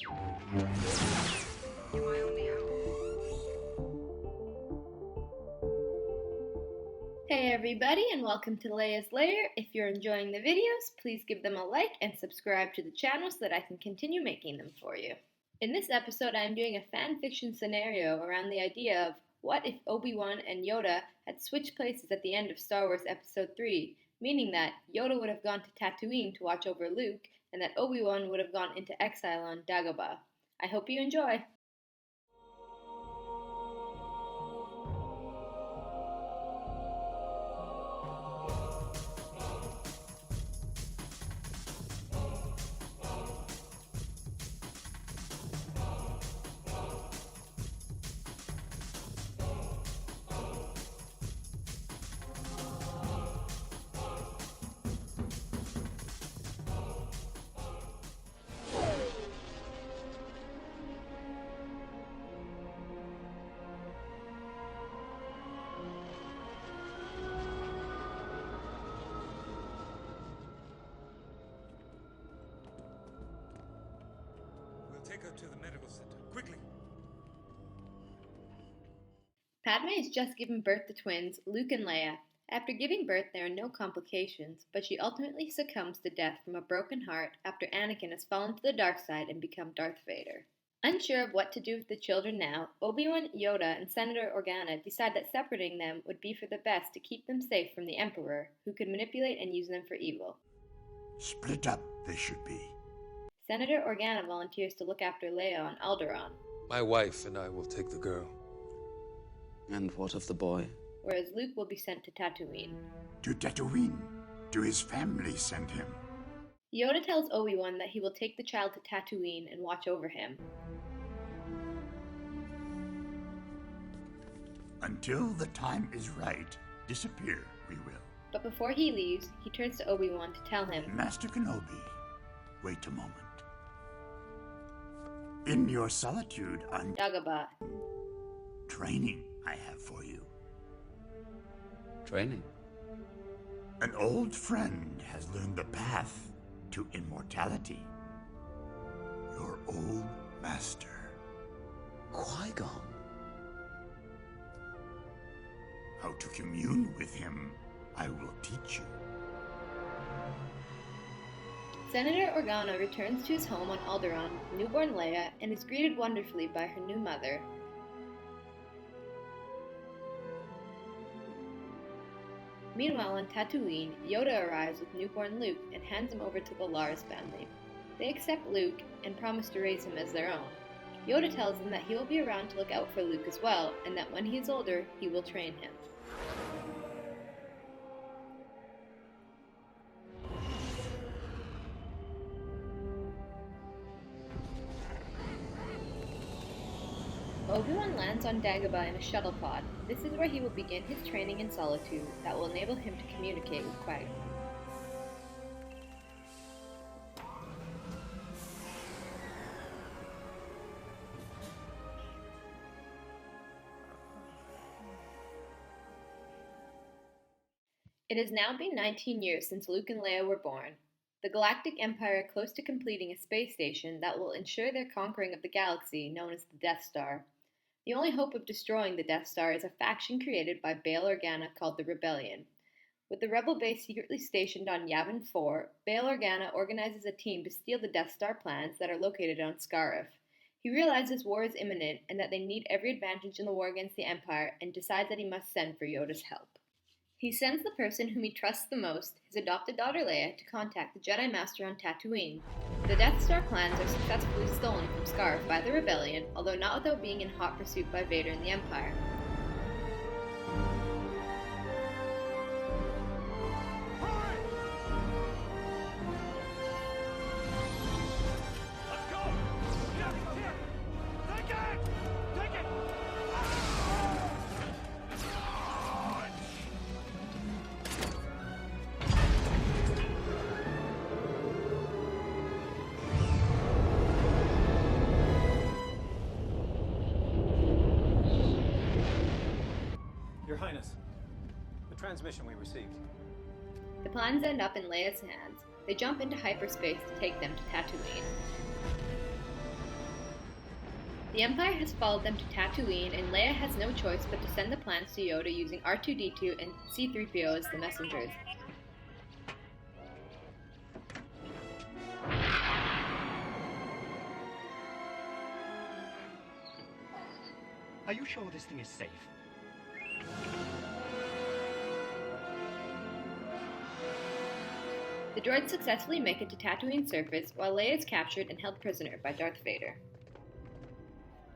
You're my only hope. Hey everybody, and welcome to Leia's Lair. If you're enjoying the videos, please give them a like and subscribe to the channel so that I can continue making them for you. In this episode, I am doing a fan fiction scenario around the idea of what if Obi-Wan and Yoda had switched places at the end of Star Wars Episode 3, meaning that Yoda would have gone to Tatooine to watch over Luke, and that Obi-Wan would have gone into exile on Dagobah. I hope you enjoy! Take her to the medical center, quickly! Padme has just given birth to twins, Luke and Leia. After giving birth, there are no complications, but she ultimately succumbs to death from a broken heart after Anakin has fallen to the dark side and become Darth Vader. Unsure of what to do with the children now, Obi-Wan, Yoda, and Senator Organa decide that separating them would be for the best to keep them safe from the Emperor, who could manipulate and use them for evil. Split up they should be. Senator Organa volunteers to look after Leia on Alderaan, My wife and I will take the girl. And what of the boy? whereas Luke will be sent to Tatooine. To Tatooine. To his family send him. Yoda tells Obi-Wan that he will take the child to Tatooine and watch over him. Until the time is right, disappear we will. But before he leaves, he turns to Obi-Wan to tell him, Master Kenobi, wait a moment. In your solitude on Dagobah, training I have for you. Training. An old friend has learned the path to immortality. Your old master. Qui-Gon. How to commune with him, I will teach you. Senator Organa returns to his home on Alderaan with newborn Leia and is greeted wonderfully by her new mother. Meanwhile, on Tatooine, Yoda arrives with newborn Luke and hands him over to the Lars family. They accept Luke and promise to raise him as their own. Yoda tells them that he will be around to look out for Luke as well, and that when he is older, he will train him. Obi-Wan lands on Dagobah in a shuttle pod. This is where he will begin his training in solitude that will enable him to communicate with Qui-Gon. It has now been 19 years since Luke and Leia were born. The Galactic Empire are close to completing a space station that will ensure their conquering of the galaxy, known as the Death Star. The only hope of destroying the Death Star is a faction created by Bail Organa called the Rebellion. With the rebel base secretly stationed on Yavin 4, Bail Organa organizes a team to steal the Death Star plans that are located on Scarif. He realizes war is imminent and that they need every advantage in the war against the Empire and decides that he must send for Yoda's help. He sends the person whom he trusts the most, his adopted daughter Leia, to contact the Jedi Master on Tatooine. The Death Star plans are successfully stolen from Scarif by the Rebellion, although not without being in hot pursuit by Vader and the Empire. Your Highness, the transmission we received. The plans end up in Leia's hands. They jump into hyperspace to take them to Tatooine. The Empire has followed them to Tatooine, and Leia has no choice but to send the plans to Yoda using R2-D2 and C-3PO as the messengers. Are you sure this thing is safe? The droids successfully make it to Tatooine's surface, while Leia is captured and held prisoner by Darth Vader.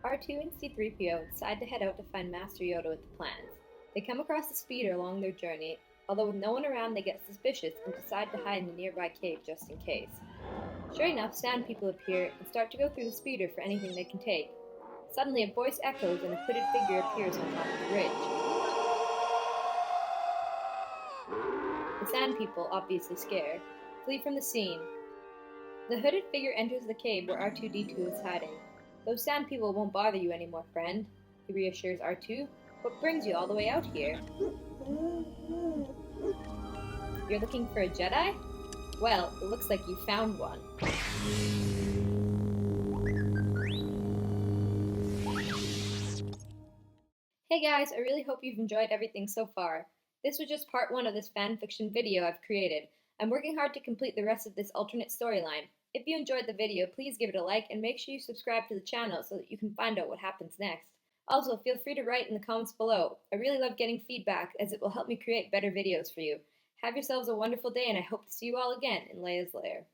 R2 and C-3PO decide to head out to find Master Yoda with the plans. They come across a speeder along their journey, although with no one around they get suspicious and decide to hide in a nearby cave just in case. Sure enough, sand people appear and start to go through the speeder for anything they can take. Suddenly a voice echoes and a hooded figure appears on top of the bridge. The sand people, obviously scared, flee from the scene. The hooded figure enters the cave where R2-D2 is hiding. "Those sand people won't bother you anymore, friend," he reassures R2. "What brings you all the way out here?" "You're looking for a Jedi? Well, it looks like you found one." Hey guys, I really hope you've enjoyed everything so far. This was just part 1 of this fanfiction video I've created. I'm working hard to complete the rest of this alternate storyline. If you enjoyed the video, please give it a like and make sure you subscribe to the channel so that you can find out what happens next. Also, feel free to write in the comments below. I really love getting feedback as it will help me create better videos for you. Have yourselves a wonderful day and I hope to see you all again in Leia's Lair.